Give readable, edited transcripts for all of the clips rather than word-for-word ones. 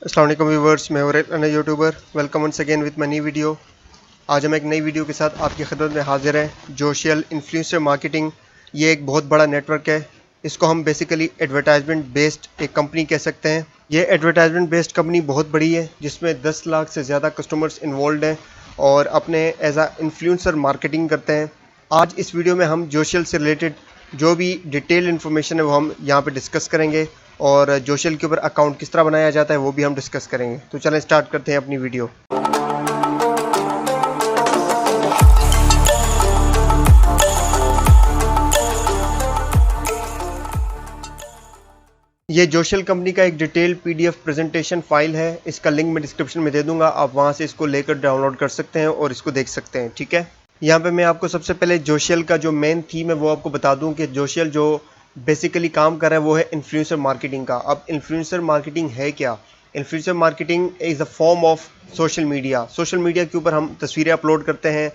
अस्सलाम वालेकुम व्यूवर्स, मैं और YouTuber welcome once again with my new video. आज हम एक नई वीडियो के साथ आपकी खिदमत में हाजिर हैं। जोशियल इन्फ्लुएंसर मार्केटिंग ये एक बहुत बड़ा नेटवर्क है। इसको हम बेसिकली एडवर्टाइजमेंट बेस्ड एक कंपनी कह सकते हैं। ये एडवर्टाइजमेंट बेस्ड कंपनी बहुत बड़ी है जिसमें 10 लाख से ज़्यादा कस्टमर्स इन्वॉल्व हैं और अपने एज आ इन्फ्लुएंसर मार्केटिंग करते हैं। आज इस वीडियो में हम जोशियल से रिलेटेड जो भी डिटेल इन्फॉर्मेशन है वो हम यहाँ पे डिस्कस करेंगे और जोशियल के ऊपर अकाउंट किस तरह बनाया जाता है वो भी हम डिस्कस करेंगे। तो चलें स्टार्ट करते हैं अपनी वीडियो। ये जोशियल कंपनी का एक डिटेल पीडीएफ प्रेजेंटेशन फाइल है। इसका लिंक मैं डिस्क्रिप्शन में दे दूंगा, आप वहां से इसको लेकर डाउनलोड कर सकते हैं और इसको देख सकते हैं। ठीक है, यहाँ पे मैं आपको सबसे पहले जोशियल का जो मेन थीम है वो आपको बता दूं कि जोशियल जो बेसिकली काम कर रहा है वो है इन्फ्लुएंसर मार्केटिंग का। अब इन्फ्लुएंसर मार्केटिंग है क्या? Influencer marketing is a form of social media. Social media के ऊपर हम तस्वीरें अपलोड करते हैं,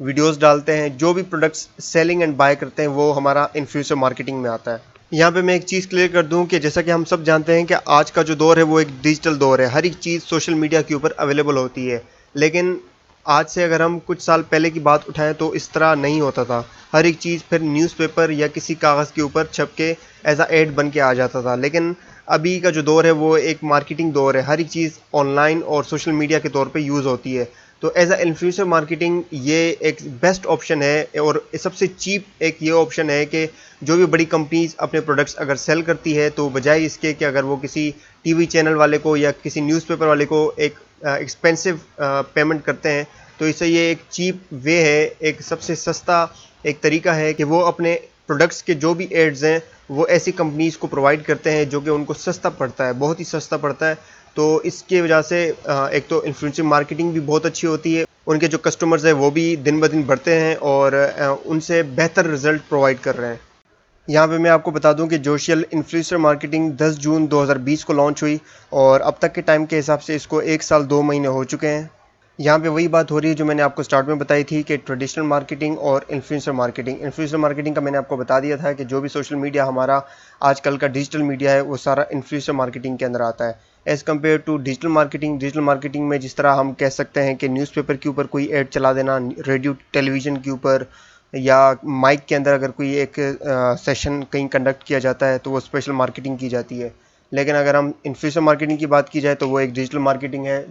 वीडियोस डालते हैं, जो भी प्रोडक्ट्स सेलिंग एंड बाय करते हैं वो हमारा इन्फ्लुएंसर मार्केटिंग में आता है। यहाँ पे मैं एक चीज़ क्लियर कर दूं कि जैसा कि हम सब जानते हैं कि आज का जो दौर है वो एक डिजिटल दौर है। हर एक चीज़ सोशल मीडिया के ऊपर अवेलेबल होती है, लेकिन आज से अगर हम कुछ साल पहले की बात उठाएं तो इस तरह नहीं होता था। हर एक चीज़ फिर न्यूज़पेपर या किसी कागज़ के ऊपर छप के एज आ एड बन के आ जाता था। लेकिन अभी का जो दौर है वो एक मार्केटिंग दौर है। हर एक चीज़ ऑनलाइन और सोशल मीडिया के तौर पे यूज़ होती है। तो एज अ इन्फ्लुएंसर मार्केटिंग ये एक बेस्ट ऑप्शन है और सबसे चीप एक ये ऑप्शन है कि जो भी बड़ी कंपनीज अपने प्रोडक्ट्स अगर सेल करती है तो बजाय इसके कि अगर वो किसी टीवी चैनल वाले को या किसी न्यूज़पेपर वाले को एक एक्सपेंसिव पेमेंट करते हैं, तो इससे ये एक चीप वे है, एक सबसे सस्ता एक तरीका है कि वो अपने प्रोडक्ट्स के जो भी एड्स हैं वो ऐसी कंपनीज़ को प्रोवाइड करते हैं जो कि उनको सस्ता पड़ता है, बहुत ही सस्ता पड़ता है। तो इसकी वजह से एक तो इन्फ्लुएंसर मार्केटिंग भी बहुत अच्छी होती है, उनके जो कस्टमर्स हैं वो भी दिन ब दिन बढ़ते हैं और उनसे बेहतर रिजल्ट प्रोवाइड कर रहे हैं। यहाँ पे मैं आपको बता दूं कि जोशियल इन्फ्लुएंसर मार्केटिंग 10 जून 2020 को लॉन्च हुई और अब तक के टाइम के हिसाब से इसको 1 साल 2 महीने हो चुके हैं। यहाँ पे वही बात हो रही है जो मैंने आपको स्टार्ट में बताई थी कि ट्रेडिशनल मार्केटिंग और इन्फ्लुएंसर मार्केटिंग। इन्फ्लुएंसर मार्केटिंग का मैंने आपको बता दिया था कि जो भी सोशल मीडिया हमारा आजकल का डिजिटल मीडिया है वो सारा इन्फ्लुएंसर मार्केटिंग के अंदर आता है as compared to digital marketing. Digital marketing में जिस तरह हम कह सकते हैं कि न्यूज़पेपर के ऊपर कोई ऐड चला देना, रेडियो टेलीविज़न के ऊपर या माइक के अंदर अगर कोई एक सेशन कहीं कंडक्ट किया जाता है तो वो स्पेशल मार्केटिंग की जाती है। लेकिन अगर हम इन्फ्लुएंसर मार्केटिंग की बात की जाए तो वो एक डिजिटल मार्केटिंग है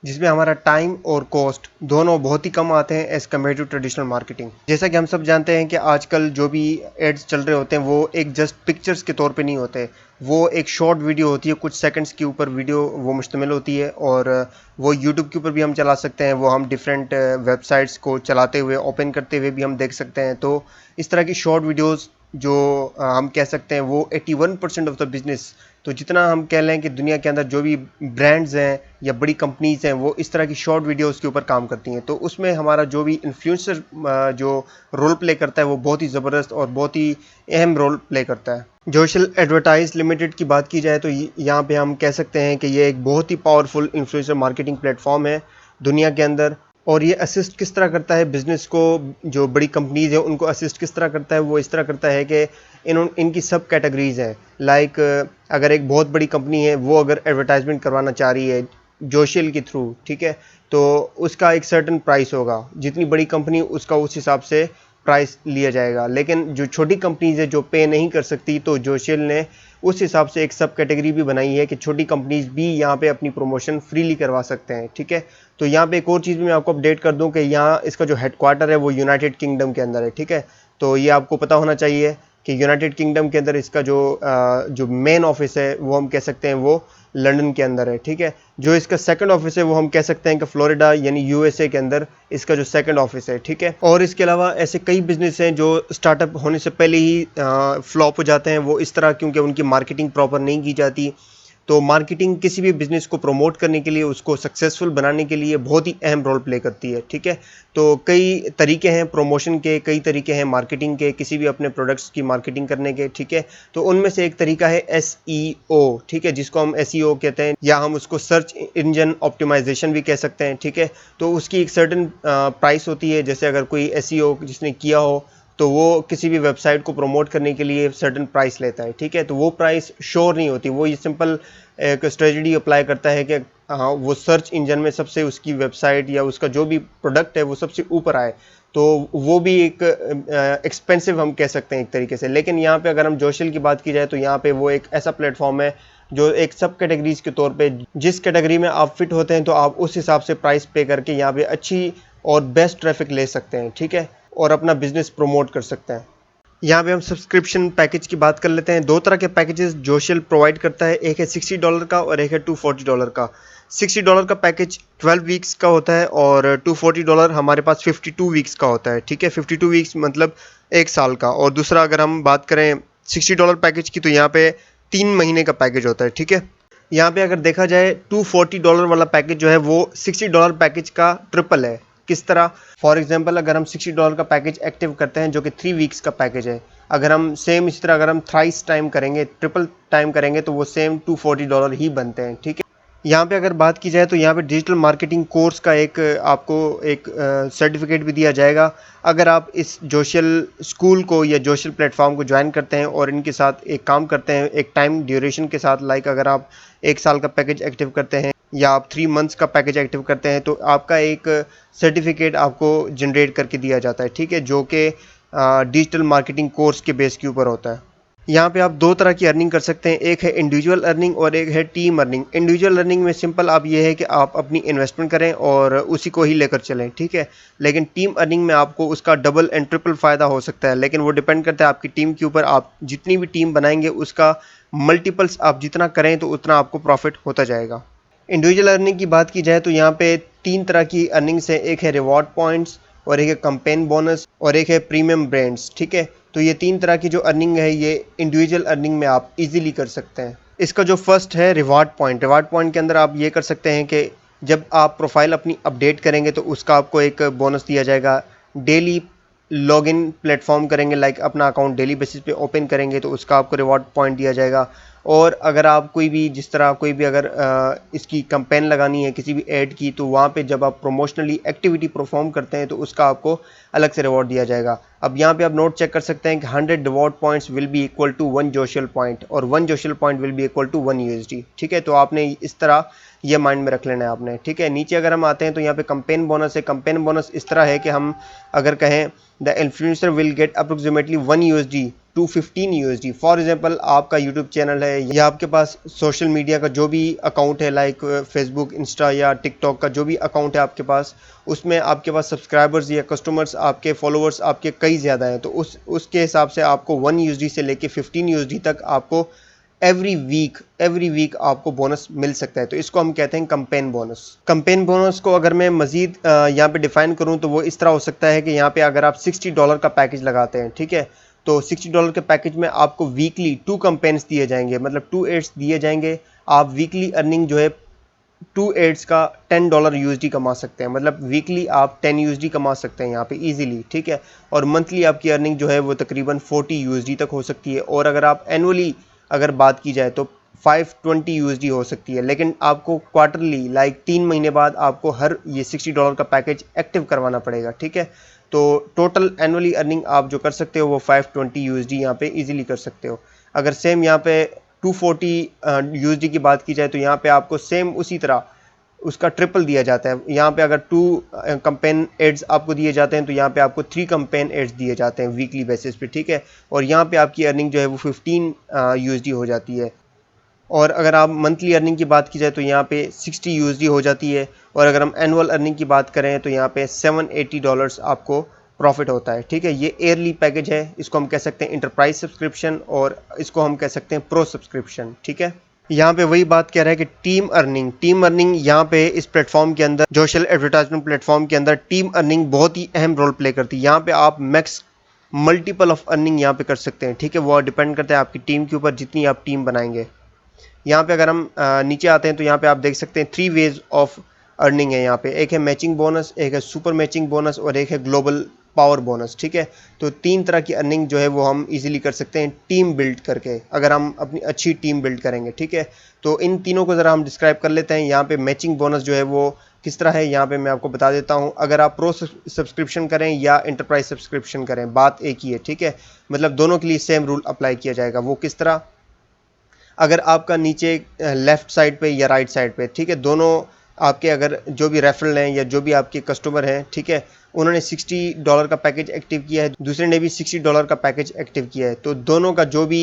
जिसमें हमारा टाइम और कॉस्ट दोनों बहुत ही कम आते हैं as compared to traditional marketing. जैसा कि हम सब जानते हैं कि आजकल जो भी एड्स चल रहे होते हैं वो एक जस्ट पिक्चर्स के तौर पे नहीं होते, वो एक शॉर्ट वीडियो होती है, कुछ सेकंड्स के ऊपर वीडियो वो मुश्तमिल होती है और वो यूट्यूब के ऊपर भी हम चला सकते हैं, वो हम डिफरेंट वेबसाइट्स को चलाते हुए ओपन करते हुए भी हम देख सकते हैं। तो इस तरह की शॉर्ट वीडियोज़ जो हम कह सकते हैं वो 81% ऑफ द बिजनेस, तो जितना हम कह लें कि दुनिया के अंदर जो भी ब्रांड्स हैं या बड़ी कंपनीज हैं वो इस तरह की शॉर्ट वीडियोस के ऊपर काम करती हैं। तो उसमें हमारा जो भी इन्फ्लुएंसर जो रोल प्ले करता है वो बहुत ही ज़बरदस्त और बहुत ही अहम रोल प्ले करता है। जोशियल एडवर्टाइज लिमिटेड की बात की जाए तो यहाँ पे हम कह सकते हैं कि ये एक बहुत ही पावरफुल इन्फ्लुएंसर मार्केटिंग प्लेटफॉर्म है दुनिया के अंदर। और ये असिस्ट किस तरह करता है बिज़नेस को, जो बड़ी कंपनीज हैं उनको असिस्ट किस तरह करता है, वो इस तरह करता है कि इनकी सब कैटेगरीज हैं। लाइक अगर एक बहुत बड़ी कंपनी है वो अगर एडवर्टाइजमेंट करवाना चाह रही है जोशियल के थ्रू, ठीक है, तो उसका एक सर्टेन प्राइस होगा, जितनी बड़ी कंपनी उसका उस हिसाब से प्राइस लिया जाएगा। लेकिन जो छोटी कंपनीज है जो पे नहीं कर सकती तो जोशियल ने उस हिसाब से एक सब कैटेगरी भी बनाई है कि छोटी कंपनीज भी यहाँ पे अपनी प्रमोशन फ्रीली करवा सकते हैं। ठीक है, तो यहाँ पे एक और चीज़ भी मैं आपको अपडेट कर दूं कि यहाँ इसका जो हेडक्वार्टर है वो यूनाइटेड किंगडम के अंदर है। ठीक है, तो ये आपको पता होना चाहिए कि यूनाइटेड किंगडम के अंदर इसका जो मेन ऑफिस है वो हम कह सकते हैं वो लंदन के अंदर है। ठीक है, जो इसका सेकंड ऑफिस है वो हम कह सकते हैं कि फ्लोरिडा यानी यूएसए के अंदर इसका जो सेकंड ऑफिस है। ठीक है, और इसके अलावा ऐसे कई बिजनेस हैं जो स्टार्टअप होने से पहले ही फ्लॉप हो जाते हैं, वो इस तरह क्योंकि उनकी मार्केटिंग प्रॉपर नहीं की जाती। तो मार्केटिंग किसी भी बिज़नेस को प्रमोट करने के लिए, उसको सक्सेसफुल बनाने के लिए बहुत ही अहम रोल प्ले करती है। ठीक है, तो कई तरीके हैं प्रमोशन के, कई तरीके हैं मार्केटिंग के, किसी भी अपने प्रोडक्ट्स की मार्केटिंग करने के। ठीक है, तो उनमें से एक तरीका है एसईओ, ठीक है, जिसको हम एसईओ कहते हैं या हम उसको सर्च इंजन ऑप्टिमाइजेशन भी कह सकते हैं। ठीक है, तो उसकी एक सर्टेन प्राइस होती है। जैसे अगर कोई एसईओ जिसने किया हो तो वो किसी भी वेबसाइट को प्रमोट करने के लिए सर्टेन प्राइस लेता है, ठीक है। तो वो प्राइस श्योर नहीं होती, वो ये सिंपल एक स्ट्रेटजी अप्लाई करता है कि हाँ वो सर्च इंजन में सबसे उसकी वेबसाइट या उसका जो भी प्रोडक्ट है वो सबसे ऊपर आए, तो वो भी एक एक्सपेंसिव हम कह सकते हैं एक तरीके से। लेकिन यहाँ पे अगर हम जोशियल की बात की जाए तो यहाँ पे वो एक ऐसा प्लेटफॉर्म है जो एक सब कैटेगरीज के तौर पे, जिस कैटेगरी में आप फिट होते हैं तो आप उस हिसाब से प्राइस पे करके यहाँ पे अच्छी और बेस्ट ट्रैफिक ले सकते हैं, ठीक है, और अपना बिजनेस प्रमोट कर सकते हैं। यहाँ पे हम सब्सक्रिप्शन पैकेज की बात कर लेते हैं। दो तरह के पैकेजेस जोशियल प्रोवाइड करता है, एक है $60 का और एक है $240 का। $60 का पैकेज 12 वीक्स का होता है और $240 हमारे पास 52 वीक्स का होता है, ठीक है। 52 वीक्स मतलब 1 साल का। और दूसरा अगर हम बात करें $60 पैकेज की तो यहाँ पे 3 महीने का पैकेज होता है, ठीक है। यहाँ पे अगर देखा जाए $240 वाला पैकेज जो है वो $60 पैकेज का ट्रिपल है। किस तरह? फॉर एग्जांपल अगर हम $60 का पैकेज एक्टिव करते हैं जो कि 3 वीक्स का पैकेज है, अगर हम सेम इसी तरह अगर हम थ्राइस टाइम करेंगे, ट्रिपल टाइम करेंगे तो वो सेम $240 ही बनते हैं, ठीक है। यहाँ पे अगर बात की जाए तो यहाँ पे डिजिटल मार्केटिंग कोर्स का एक आपको एक सर्टिफिकेट भी दिया जाएगा अगर आप इस जोशियल स्कूल को या जोशियल प्लेटफॉर्म को ज्वाइन करते हैं और इनके साथ एक काम करते हैं एक टाइम ड्यूरेशन के साथ। लाइक अगर आप 1 साल का पैकेज एक्टिव करते हैं या आप 3 मंथ्स का पैकेज एक्टिव करते हैं तो आपका एक सर्टिफिकेट आपको जनरेट करके दिया जाता है, ठीक है, जो कि डिजिटल मार्केटिंग कोर्स के बेस के ऊपर होता है। यहाँ पे आप 2 तरह की अर्निंग कर सकते हैं, एक है इंडिविजुअल अर्निंग और एक है टीम अर्निंग। इंडिविजुअल अर्निंग में सिंपल आप ये है कि आप अपनी इन्वेस्टमेंट करें और उसी को ही लेकर चलें, ठीक है। लेकिन टीम अर्निंग में आपको उसका डबल एंड ट्रिपल फ़ायदा हो सकता है, लेकिन वो डिपेंड करता है आपकी टीम के ऊपर। आप जितनी भी टीम बनाएंगे उसका मल्टीपल्स आप जितना करें तो उतना आपको प्रॉफिट होता जाएगा। इंडिविजुअल अर्निंग की बात की जाए तो यहाँ पे 3 तरह की अर्निंग्स है, एक है रिवॉर्ड पॉइंट्स और एक है कैंपेन बोनस और एक है प्रीमियम ब्रांड्स, ठीक है। तो ये 3 तरह की जो अर्निंग है ये इंडिविजुअल अर्निंग में आप इजीली कर सकते हैं। इसका जो फर्स्ट है रिवॉर्ड पॉइंट के अंदर आप ये कर सकते हैं कि जब आप प्रोफाइल अपनी अपडेट करेंगे तो उसका आपको एक बोनस दिया जाएगा। डेली लॉगिन प्लेटफॉर्म करेंगे, लाइक अपना अकाउंट डेली बेसिस पे ओपन करेंगे तो उसका आपको रिवॉर्ड पॉइंट दिया जाएगा। और अगर आप कोई भी जिस तरह कोई भी अगर इसकी कैंपेन लगानी है किसी भी ऐड की तो वहाँ पे जब आप प्रोमोशनली एक्टिविटी परफॉर्म करते हैं तो उसका आपको अलग से रिवॉर्ड दिया जाएगा। अब यहाँ पे आप नोट चेक कर सकते हैं कि 100 reward points will be equal to 1 जोशियल पॉइंट और 1 जोशियल point will be equal to 1 USD, ठीक है। तो आपने इस तरह ये माइंड में रख लेना है आपने, ठीक है। नीचे अगर हम आते हैं तो यहाँ पे कैंपेन बोनस है। कैंपेन बोनस इस तरह है कि हम अगर कहें the influencer will get approximately 1 USD to 15 USD। For example आपका यूट्यूब चैनल है या आपके पास सोशल मीडिया का जो भी अकाउंट है, लाइक फेसबुक, इंस्टा या टिकटॉक का जो भी अकाउंट है आपके पास, उसमें आपके पास सब्सक्राइबर्स या कस्टमर्स आपके फॉलोअर्स आपके कई ज़्यादा हैं, तो उसके हिसाब से आपको 1 USD से लेके 15 USD तक आपको एवरी वीक आपको बोनस मिल सकता है। तो इसको हम कहते हैं कैंपेन बोनस। कैंपेन बोनस को अगर मैं मजीद यहाँ पे डिफाइन करूँ तो वो इस तरह हो सकता है कि यहाँ पे अगर आप $60 का पैकेज लगाते हैं, ठीक है, तो $60 के पैकेज में आपको वीकली 2 कैंपेन्स दिए जाएंगे, मतलब 2 एड्स दिए जाएंगे। आप वीकली अर्निंग जो है 2 एड्स का $10 USD कमा सकते हैं, मतलब वीकली आप 10 USD कमा सकते हैं यहाँ पे इजीली, ठीक है। और मंथली आपकी अर्निंग जो है वो तकरीबन 40 USD तक हो सकती है। और अगर आप एनुअली अगर बात की जाए तो 520 USD हो सकती है। लेकिन आपको क्वार्टरली लाइक 3 महीने बाद आपको हर ये $60 का पैकेज एक्टिव करवाना पड़ेगा, ठीक है। तो टोटल एनुअली अर्निंग आप जो कर सकते हो वो 520 USD यहाँ पे इजीली कर सकते हो। अगर सेम यहाँ पे 240 USD की बात की जाए तो यहाँ पे आपको सेम उसी तरह उसका ट्रिपल दिया जाता है। यहाँ पे अगर 2 कैंपेन एड्स आपको दिए जाते हैं तो यहाँ पे आपको 3 कैंपेन एड्स दिए जाते हैं वीकली बेसिस पे, ठीक है। और यहाँ पे आपकी अर्निंग जो है वो 15 USD हो जाती है। और अगर आप मंथली अर्निंग की बात की जाए तो यहाँ पे 60 USD हो जाती है। और अगर हम एनुअल अर्निंग की बात करें तो यहाँ पे $780 आपको प्रॉफिट होता है, ठीक है। ये ईयरली पैकेज है, इसको हम कह सकते हैं इंटरप्राइज सब्सक्रिप्शन और इसको हम कह सकते हैं प्रो सब्सक्रिप्शन, ठीक है। यहाँ पे वही बात कह रहा है कि टीम अर्निंग यहाँ पे इस प्लेटफॉर्म के अंदर सोशल एडवर्टाइजमेंट प्लेटफॉर्म के अंदर टीम अर्निंग बहुत ही अहम रोल प्ले करती है। यहाँ पे आप मैक्स मल्टीपल ऑफ अर्निंग यहाँ पे कर सकते हैं, ठीक है। वो डिपेंड करता है आपकी टीम के ऊपर, जितनी आप टीम बनाएंगे। यहाँ पे अगर हम नीचे आते हैं तो यहाँ पे आप देख सकते हैं 3 वेज ऑफ अर्निंग है। यहाँ पे एक है मैचिंग बोनस, एक है सुपर मैचिंग बोनस और एक है ग्लोबल पावर बोनस, ठीक है। तो 3 तरह की अर्निंग जो है वो हम इजीली कर सकते हैं टीम बिल्ड करके, अगर हम अपनी अच्छी टीम बिल्ड करेंगे, ठीक है। तो इन तीनों को ज़रा हम डिस्क्राइब कर लेते हैं। यहाँ पे मैचिंग बोनस जो है वो किस तरह है यहाँ पे मैं आपको बता देता हूँ। अगर आप प्रो सब्सक्रिप्शन करें या इंटरप्राइज सब्सक्रिप्शन करें, बात एक ही है, ठीक है। मतलब दोनों के लिए सेम रूल अप्लाई किया जाएगा। वो किस तरह, अगर आपका नीचे लेफ्ट साइड पे या राइट साइड पे, ठीक है, दोनों आपके अगर जो भी रेफरल हैं या जो भी आपके कस्टमर हैं, ठीक है, उन्होंने $60 का पैकेज एक्टिव किया है, दूसरे ने भी $60 का पैकेज एक्टिव किया है, तो दोनों का जो भी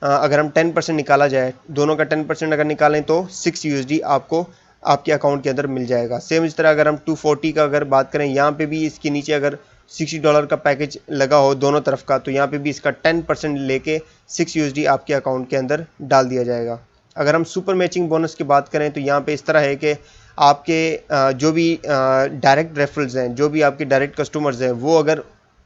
अगर हम 10% निकाला जाए, दोनों का 10% अगर निकालें तो 6 USD आपको आपके अकाउंट के अंदर मिल जाएगा। सेम इस तरह अगर हम 240 का अगर बात करें, यहाँ पे भी इसके नीचे अगर $60 का पैकेज लगा हो दोनों तरफ का, तो यहाँ पे भी इसका 10% लेके 6 USD आपके अकाउंट के अंदर डाल दिया जाएगा। अगर हम सुपर मैचिंग बोनस की बात करें तो यहाँ पे इस तरह है कि आपके जो भी डायरेक्ट रेफरल्स हैं, जो भी आपके डायरेक्ट कस्टमर्स हैं, वो अगर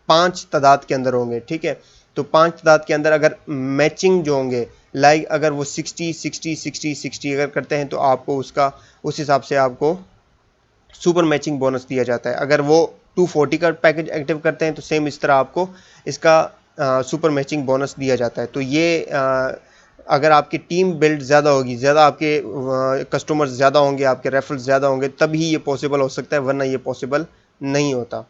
5 तादाद के अंदर होंगे, ठीक है, तो 5 तादाद के अंदर अगर मैचिंग जो होंगे, लाइक अगर वो 60 60 60 60 अगर करते हैं तो आपको उसका उस हिसाब से आपको सुपर मैचिंग बोनस दिया जाता है। अगर वो 240 का पैकेज एक्टिव करते हैं तो सेम इस तरह आपको इसका सुपर मैचिंग बोनस दिया जाता है। तो ये अगर आपकी टीम बिल्ड ज़्यादा होगी, ज़्यादा आपके कस्टमर्स ज़्यादा होंगे, आपके रेफरल्स ज़्यादा होंगे, तभी ये पॉसिबल हो सकता है, वरना ये पॉसिबल नहीं होता।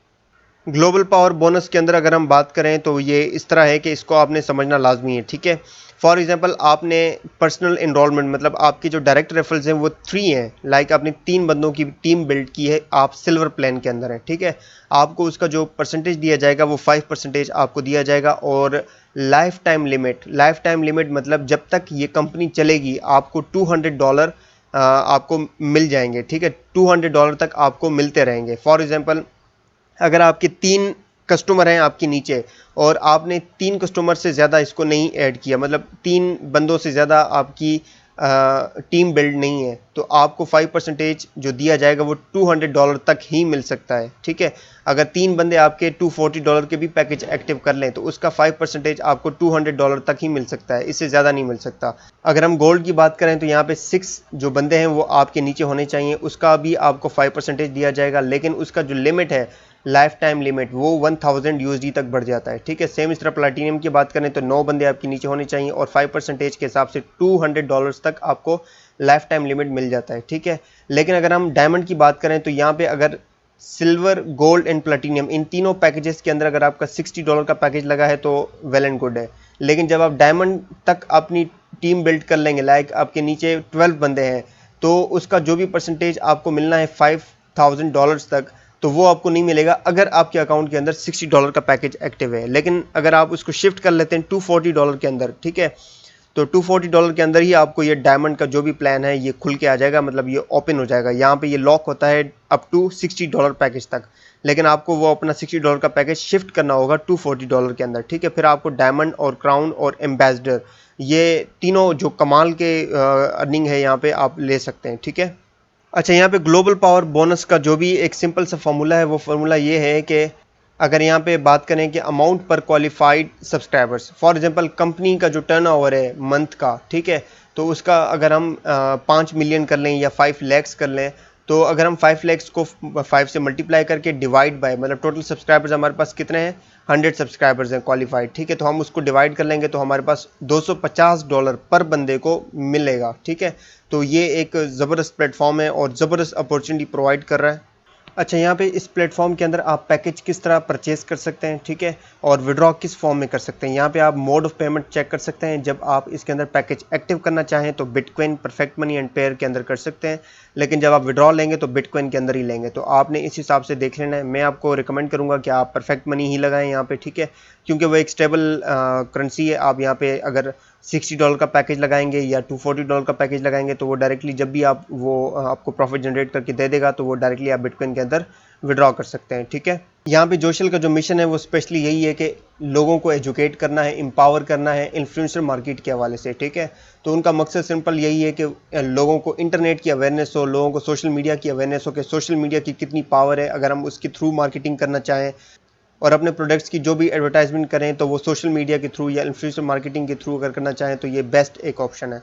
ग्लोबल पावर बोनस के अंदर अगर हम बात करें तो ये इस तरह है कि इसको आपने समझना लाजमी है, ठीक है। फॉर एग्जांपल आपने पर्सनल इनरोलमेंट, मतलब आपके जो डायरेक्ट रेफरल्स हैं वो 3 हैं, लाइक आपने 3 बंदों की टीम बिल्ड की है, आप सिल्वर प्लान के अंदर हैं, ठीक है। आपको उसका जो परसेंटेज दिया जाएगा वो 5% आपको दिया जाएगा। और लाइफ टाइम लिमिट मतलब जब तक ये कंपनी चलेगी आपको $200 आपको मिल जाएंगे, ठीक है। $200 तक आपको मिलते रहेंगे। फॉर एग्जांपल अगर आपके 3 कस्टमर हैं आपके नीचे और आपने 3 कस्टमर से ज़्यादा इसको नहीं ऐड किया, मतलब 3 बंदों से ज़्यादा आपकी टीम बिल्ड नहीं है, तो आपको 5% जो दिया जाएगा वो $200 तक ही मिल सकता है, ठीक है। अगर 3 बंदे आपके $240 के भी पैकेज एक्टिव कर लें तो उसका 5% आपको $200 तक ही मिल सकता है, इससे ज़्यादा नहीं मिल सकता। अगर हम गोल्ड की बात करें तो यहाँ पे 6 जो बंदे हैं वो आपके नीचे होने चाहिए, उसका भी आपको 5% दिया जाएगा, लेकिन उसका जो लिमिट है, लाइफ टाइम लिमिट, वो 1000 USD तक बढ़ जाता है, ठीक है। सेम इस तरह प्लैटिनम की बात करें तो 9 बंदे आपके नीचे होने चाहिए और 5% के हिसाब से $200 तक आपको लाइफ टाइम लिमिट मिल जाता है, ठीक है। लेकिन अगर हम डायमंड की बात करें तो यहाँ पे अगर सिल्वर, गोल्ड एंड प्लैटिनम, इन तीनों पैकेजेस के अंदर अगर आपका $60 का पैकेज लगा है तो वेल एंड गुड है। लेकिन जब आप डायमंड तक अपनी टीम बिल्ड कर लेंगे, लाइक आपके नीचे 12 बंदे हैं, तो उसका जो भी परसेंटेज आपको मिलना है $5000 तक, तो वो आपको नहीं मिलेगा अगर आपके अकाउंट के अंदर $60 का पैकेज एक्टिव है। लेकिन अगर आप उसको शिफ्ट कर लेते हैं $240 के अंदर, ठीक है, तो $240 के अंदर ही आपको ये डायमंड का जो भी प्लान है ये खुल के आ जाएगा, मतलब ये ओपन हो जाएगा। यहाँ पे ये लॉक होता है अप टू $60 पैकेज तक, लेकिन आपको वो अपना $60 का पैकेज शिफ्ट करना होगा $240 के अंदर, ठीक है। फिर आपको डायमंड और क्राउन और एम्बेसडर, ये तीनों जो कमाल के अर्निंग है यहाँ पे आप ले सकते हैं, ठीक है। अच्छा, यहाँ पे ग्लोबल पावर बोनस का जो भी एक सिंपल सा फार्मूला है, वो फार्मूला ये है कि अगर यहाँ पे बात करें कि अमाउंट पर qualified subscribers, for example company का जो टर्नओवर है मंथ का, ठीक है, तो उसका अगर हम 5 मिलियन कर लें या 5 lakhs कर लें, तो अगर हम 5 lakhs को 5 से मल्टीप्लाई करके डिवाइड बाय, मतलब टोटल सब्सक्राइबर्स हमारे पास कितने हैं, 100 सब्सक्राइबर्स हैं क्वालिफाइड, ठीक है, तो हम उसको डिवाइड कर लेंगे तो हमारे पास $250 पर बंदे को मिलेगा, ठीक है। तो ये एक ज़बरदस्त प्लेटफॉर्म है और ज़बरदस्त अपॉर्चुनिटी प्रोवाइड कर रहा है। अच्छा, यहाँ पे इस प्लेटफॉर्म के अंदर आप पैकेज किस तरह परचेज कर सकते हैं, ठीक है, और विड्रॉ किस फॉर्म में कर सकते हैं। यहाँ पे आप मोड ऑफ पेमेंट चेक कर सकते हैं। जब आप इसके अंदर पैकेज एक्टिव करना चाहें तो bitcoin, perfect money and pair के अंदर कर सकते हैं, लेकिन जब आप विड्रॉ लेंगे तो बिटकॉइन के अंदर ही लेंगे। तो आपने इस हिसाब से देख लेना है। मैं आपको रिकमेंड करूँगा कि आप परफेक्ट मनी ही लगाएं यहाँ पे, ठीक है, क्योंकि वो एक स्टेबल करेंसी है। आप यहाँ पे अगर $60 का पैकेज लगाएंगे या $240 का पैकेज लगाएंगे तो वो डायरेक्टली जब भी आप वो आपको प्रॉफिट जनरेट करके दे देगा तो वो डायरेक्टली आप बिटकॉइन के अंदर विड्रॉ कर सकते हैं, ठीक है। यहाँ पे जोशल का जो मिशन है वो स्पेशली यही है कि लोगों को एजुकेट करना है, एम्पावर करना है इन्फ्लुएंसर मार्केट के हवाले से, ठीक है। तो उनका मकसद सिंपल यही है कि लोगों को इंटरनेट की अवेयरनेस हो, लोगों को सोशल मीडिया की अवेयरनेस हो कि सोशल मीडिया की कितनी पावर है। अगर हम उसके थ्रू मार्केटिंग करना चाहें और अपने प्रोडक्ट्स की जो भी एडवर्टाइजमेंट करें तो वो सोशल मीडिया के थ्रू या इन्फ्लुएंसर मार्केटिंग के थ्रू अगर करना चाहें तो ये बेस्ट एक ऑप्शन है।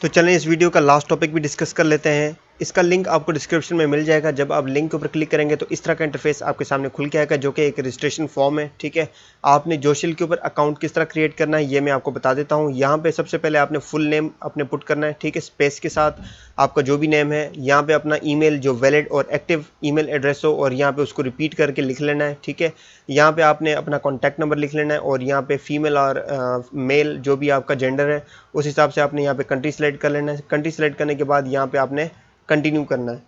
तो चलें इस वीडियो का लास्ट टॉपिक भी डिस्कस कर लेते हैं। इसका लिंक आपको डिस्क्रिप्शन में मिल जाएगा। जब आप लिंक के ऊपर क्लिक करेंगे तो इस तरह का इंटरफेस आपके सामने खुल के आएगा, जो कि एक रजिस्ट्रेशन फॉर्म है। ठीक है, आपने जोशियल के ऊपर अकाउंट किस तरह क्रिएट करना है ये मैं आपको बता देता हूँ। यहाँ पे सबसे पहले आपने फुल नेम अपने पुट करना है, ठीक है, स्पेस के साथ आपका जो भी नेम है। यहाँ पे अपना ईमेल जो वैलिड और एक्टिव ईमेल एड्रेस हो, और यहाँ पे उसको रिपीट करके लिख लेना है। ठीक है, यहाँ पे आपने अपना कॉन्टैक्ट नंबर लिख लेना है, और यहाँ पे फीमेल और मेल जो भी आपका जेंडर है उस हिसाब से आपने यहाँ पे कंट्री सेलेक्ट कर लेना है। कंट्री सेलेक्ट करने के बाद यहाँ पे आपने कंटिन्यू करना है।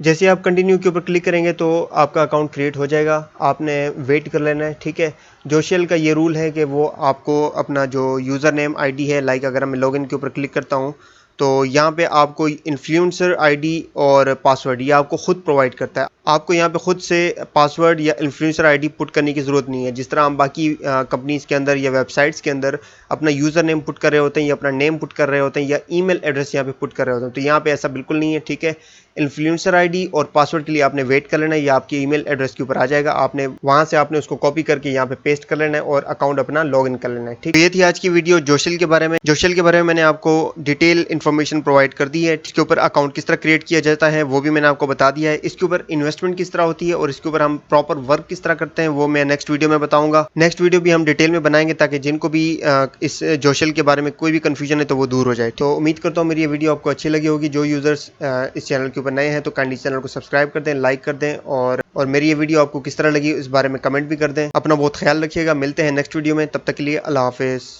जैसे आप कंटिन्यू के ऊपर क्लिक करेंगे तो आपका अकाउंट क्रिएट हो जाएगा, आपने वेट कर लेना है। ठीक है, जोशियल का ये रूल है कि वो आपको अपना जो यूज़र नेम आईडी है, लाइक अगर मैं लॉगिन के ऊपर क्लिक करता हूँ तो यहाँ पे आपको इन्फ्लुएंसर आईडी और पासवर्ड ये आपको खुद प्रोवाइड करता है। आपको यहाँ पे खुद से पासवर्ड या इन्फ्लुएंसर आईडी पुट करने की ज़रूरत नहीं है। जिस तरह हम बाकी कंपनीज़ के अंदर या वेबसाइट्स के अंदर अपना यूज़र नेम पुट कर रहे होते हैं, या अपना नेम पुट कर रहे होते हैं, या ईमेल एड्रेस यहाँ पे पुट कर रहे होते हैं, तो यहाँ पे ऐसा बिल्कुल नहीं है। ठीक है, इन्फ्लुएंसर आईडी और पासवर्ड के लिए आपने वेट कर लेना है, ये आपके ईमेल एड्रेस के ऊपर आ जाएगा। आपने वहाँ से आपने उसको कॉपी करके यहाँ पे पेस्ट कर लेना है और अकाउंट अपना लॉगिन कर लेना है। ठीक है, ये थी आज की वीडियो जोशियल के बारे में। जोशियल के बारे में मैंने आपको डिटेल इन्फॉर्मेशन प्रोवाइड कर दी है। इसके ऊपर अकाउंट किस तरह क्रिएट किया जाता है वो भी मैंने आपको बता दिया है। इसके ऊपर इन्वेस्टमेंट किस तरह होती है और इसके ऊपर हम प्रॉपर वर्क किस तरह करते हैं वो मैं नेक्स्ट वीडियो में बताऊंगा। नेक्स्ट वीडियो भी हम डिटेल में बनाएंगे ताकि जिनको भी इस जोशियल के बारे में कोई भी कंफ्यूजन है तो वो दूर हो जाए। तो उम्मीद करता हूँ मेरी ये वीडियो आपको अच्छी लगी होगी। जो यूजर्स इस चैनल के ऊपर नए हैं तो काइंडली चैनल को सब्सक्राइब कर दें, लाइक कर दें, और मेरी ये वीडियो आपको किस तरह लगी इस बारे में कमेंट भी कर दें। अपना बहुत ख्याल रखिएगा, मिलते हैं नेक्स्ट वीडियो में, तब तक के लिए अल्लाह हाफिज़।